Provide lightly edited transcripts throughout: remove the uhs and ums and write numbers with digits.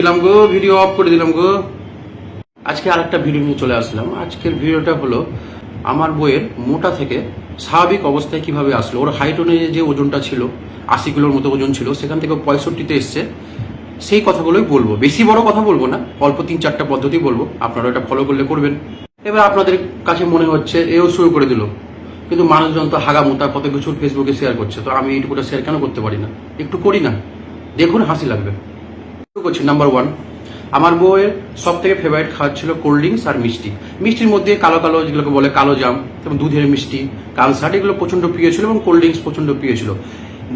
দিলাম গো, video of করে দিলাম গো। আজকে আরেকটা ভিডিও নিয়ে চলে আসলাম। আজকের ভিডিওটা হলো আমার বইয়ের মোটা থেকে স্বাভাবিক অবস্থায় কিভাবে আসলো। ওর হাইট অনুযায়ী যে ওজনটা ছিল 80 কিলোর মতো ওজন ছিল, সেখান থেকে 65-তে এসছে। সেই কথাগুলোই বলবো, বেশি বড় কথা বলবো না, অল্প 3-4টা পদ্ধতি বলবো, আপনারা এটা ফলো করলে করবেন। এবার আপনাদের কাছে মনে হচ্ছে এও শুরু করে দিল, কিন্তু মানুষজন তো হাগা মোটা কত কিছু ফেসবুকে শেয়ার করছে, তো আমি এইটুকুটা শেয়ার কেন করতে পারি না? একটু করি না, দেখুন হাসি লাগবে। শুরু করছি। নাম্বার 1, আমার বউয়ের সব থেকে ফেভারিট খাবার ছিল কোল্ড ড্রিঙ্কস আর মিষ্টি। মিষ্টির মধ্যে কালো কালো যেগুলোকে বলে কালো জাম এবং দুধের মিষ্টি, কালসাট, এগুলো প্রচণ্ড প্রিয় ছিল এবং কোল্ড ড্রিঙ্কস প্রচণ্ড প্রিয় ছিল।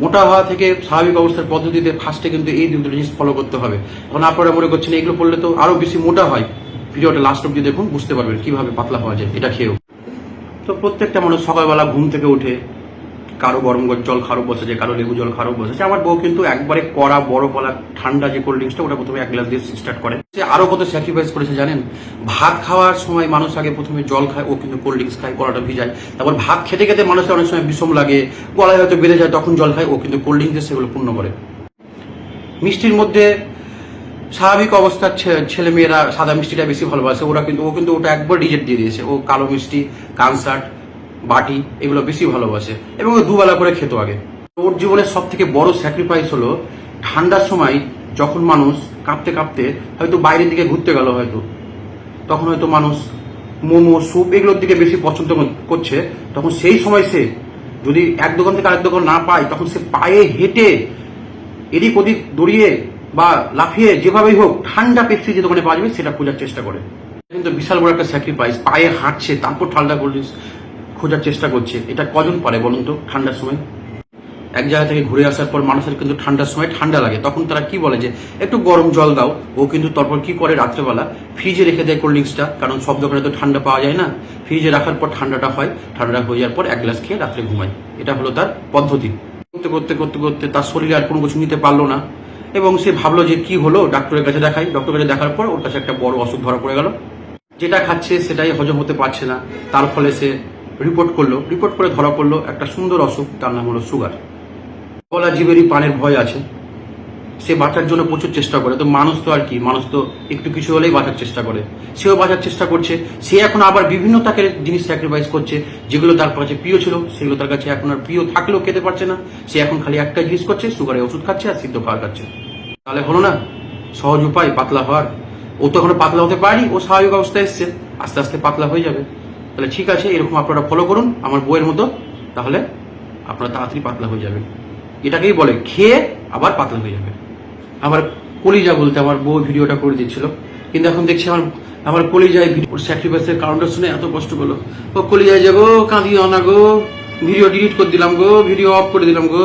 মোটা হওয়া থেকে স্বাভাবিক অবস্থার পদ্ধতিতে ফার্স্টে কিন্তু এই দুটো জিনিস ফলো করতে হবে। এখন আপনারা মনে করছেন এগুলো করলে তো আরও বেশি মোটা হয়, ভিডিওটা লাস্ট অব্দি দেখুন, বুঝতে পারবেন কিভাবে পাতলা হওয়া যায় এটা খেয়েও। তো প্রত্যেকটা মানুষ সকালবেলা ঘুম থেকে উঠে কারো গরম জল খারো বসেছে, কারো লেবু জল খারো বসেছে। আমার বউ কিন্তু একবারে কড়া বরফওয়ালা ঠান্ডা যে কোল্ড ড্রিঙ্কসটা, ওটা প্রথমে 1 গ্লাস দিয়ে স্টার্ট করে। সে আরো কত স্যাক্রিফাইস করেছে জানেন? ভাত খাওয়ার সময় মানুষ আগে প্রথমে জল খায়, ও কিন্তু কোল্ড ড্রিঙ্কস খায়, গলাটা ভিজায়। তারপর ভাত খেতে খেতে মানুষের অনেক সময় বিষম লাগে, গলায় হয়তো বেড়ে যায়, তখন জল খায়, ও কিন্তু কোল্ড ড্রিঙ্কস সেগুলো পূর্ণ করে। মিষ্টির মধ্যে স্বাভাবিক অবস্থার ছেলেমেয়েরা সাদা মিষ্টিটা বেশি ভালোবাসে, ও কিন্তু ওটা একবার রিজেক্ট দিয়ে দিয়েছে। ও কালো মিষ্টি, কানসাট, বাটি এগুলো বেশি ভালোবাসে এবং ও দুবেলা করে খেত আগে। ওর জীবনের সব থেকে বড় স্যাক্রিফাইস হলো ঠান্ডার সময় যখন মানুষ কাঁপতে কাঁপতে হয়তো বাইরের দিকে ঘুরতে গেল, হয়তো তখন হয়তো মানুষ মোমো, স্যুপ এগুলোর দিকে বেশি পছন্দ করছে, তখন সেই সময় সে যদি এক দোকান থেকে আরেক দোকান না পায়, তখন সে পায়ে হেঁটে এদিক ওদিক দৌড়িয়ে বা লাফিয়ে যেভাবেই হোক ঠান্ডা পেপসি যে দোকানে পাওয়া যাবে সেটা খোঁজার চেষ্টা করে। কিন্তু বিশাল বড় একটা স্যাক্রিফাইস, পায়ে হাঁটছে তারপর ঠান্ডা কোল্ড ড্রিঙ্কস খোঁজার চেষ্টা করছে। এটা কজন পারে বলুন তো? ঠান্ডার সময় এক জায়গা থেকে ঘুরে আসার পর মানুষের কিন্তু ঠান্ডার সময় ঠান্ডা লাগে, তখন তারা কি বলে যে একটু গরম জল দাও। ও কিন্তু তারপর কি করে, রাত্রেবেলা ফ্রিজে রেখে দেয় কোল্ড ড্রিঙ্কসটা, কারণ সব দোকানে তো ঠান্ডা পাওয়া যায় না। ফ্রিজে রাখার পর ঠান্ডাটা হয়, ঠান্ডাটা হয়ে যাওয়ার পর 1 গ্লাস খেয়ে রাত্রে ঘুমায়। এটা হলো তার পদ্ধতি। করতে করতে করতে করতে তার শরীরে আর কোনো কিছু নিতে পারলো না এবং সে ভাবলো যে কি হলো, ডাক্তারের কাছে দেখাই। ডক্টরের কাছে দেখার পর ওর কাছে একটা বড় অসুখ ধরা পড়ে গেল। যেটা খাচ্ছে সেটাই হজম হতে পারছে না, তার ফলে সে রিপোর্ট করে ধরা পড়লো একটা সুন্দর অসুখ, তার নাম হলো সুগার। গলা জীবেরই পানের ভয় আছে, সে বাঁচার জন্য প্রচুর চেষ্টা করে। তো মানুষ তো আর কি, মানুষ তো একটু কিছু হলেই বাঁচার চেষ্টা করে, সেও বাঁচার চেষ্টা করছে। সে এখন আবার বিভিন্ন তাকে জিনিস স্যাক্রিফাইস করছে, যেগুলো তার কাছে প্রিয় ছিল সেগুলো তার কাছে এখন আর প্রিয় থাকলেও খেতে পারছে না। সে এখন খালি একটা জিনিস করছে, সুগারের ওষুধ খাচ্ছে আর সিদ্ধ খাওয়া খাচ্ছে। তাহলে হলো না সহজ উপায় পাতলা হওয়ার? ও তো এখনো পাতলা হতে পারেনি, ও স্বাভাবিক অবস্থায় এসছে, আস্তে আস্তে পাতলা হয়ে যাবে। তাহলে ঠিক আছে, এরকম আপনারা ফলো করুন আমার বইয়ের মতো, তাহলে আপনারা তাড়াতাড়ি পাতলা হয়ে যাবেন। এটাকেই বলে খেয়ে আবার পাতলা হয়ে যাবে। আমার কলিজা বলতে আমার বউ ভিডিওটা করে দিচ্ছিল, কিন্তু এখন দেখছি আমার কলিজায় স্যাক্রিফাইসের কারণটা শুনে এত কষ্ট পেলো। ও কলিজায় যাবো, কাঁদিও না গো, ভিডিও ডিলিট করে দিলাম গো, ভিডিও অফ করে দিলাম গো।